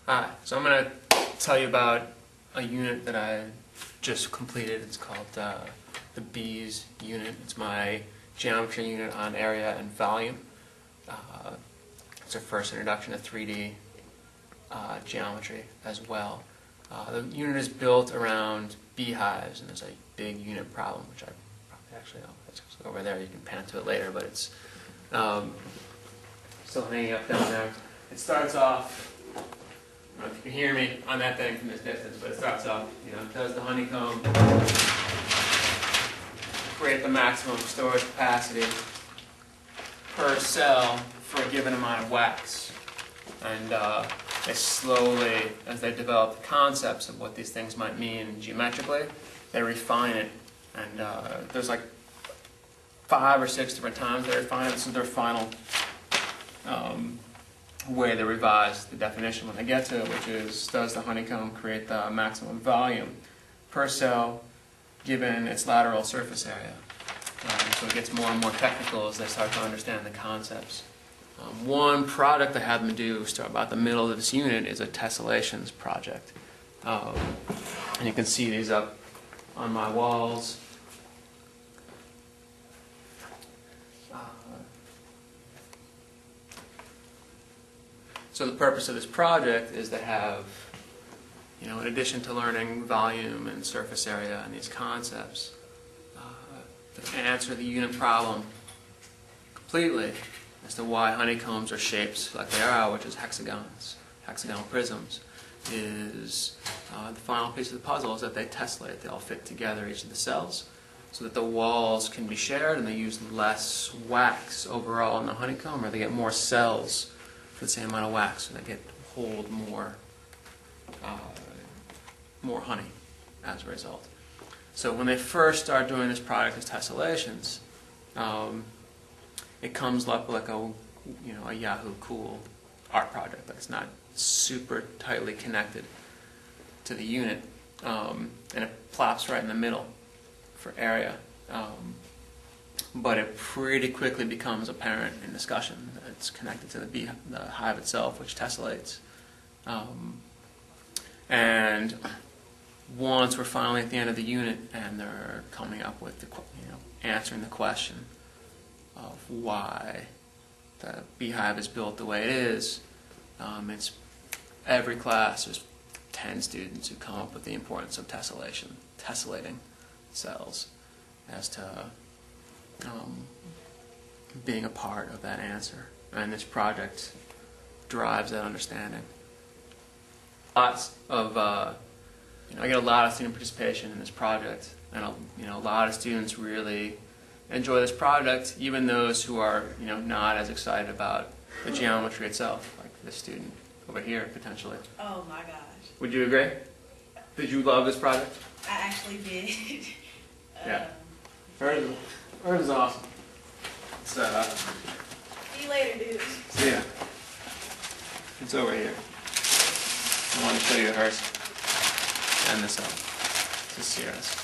Hi, so I'm going to tell you about a unit that I just completed. It's called the Bees unit. It's my geometry unit on area and volume. It's our first introduction to 3D geometry as well. The unit is built around beehives, and there's a big unit problem, which I probably actually, it's over there, you can pan to it later, but it's still hanging up down there. It starts off, I don't know if you can hear me on that thing from this distance, but it starts off, does the honeycomb, create the maximum storage capacity per cell for a given amount of wax. And they slowly, as they develop the concepts of what these things might mean geometrically, they refine it. And there's like 5 or 6 different times they refine it. This is their final way they revise the definition when they get to it, which is, does the honeycomb create the maximum volume per cell given its lateral surface area? So it gets more and more technical as they start to understand the concepts. One product I had them do, start about the middle of this unit, is a tessellations project. And you can see these up on my walls. So the purpose of this project is to have, in addition to learning volume and surface area and these concepts, to answer the unit problem completely as to why honeycombs are shaped like they are, which is hexagons, hexagonal prisms, is the final piece of the puzzle is that they tessellate. They all fit together, each of the cells, so that the walls can be shared and they use less wax overall in the honeycomb, or they get more cells for the same amount of wax, so they get to hold more honey as a result. So when they first start doing this product as tessellations, it comes up like a Yahoo cool art project, but it's not super tightly connected to the unit, and it plops right in the middle for area. But it pretty quickly becomes apparent in discussion that it's connected to the hive itself, which tessellates. And once we're finally at the end of the unit and they're coming up with answering the question of why the beehive is built the way it is, it's every class, there's 10 students who come up with the importance of tessellating cells as to being a part of that answer. And this project drives that understanding. Lots of I get a lot of student participation in this project, and a lot of students really enjoy this project, even those who are not as excited about the geometry itself, like this student over here potentially. Oh my gosh. Would you agree? Did you love this project? I actually did. Yeah. Hers is awesome. It's, See you later, dude. See ya. It's over here. I want to show you hers and this up. This is Sierra's.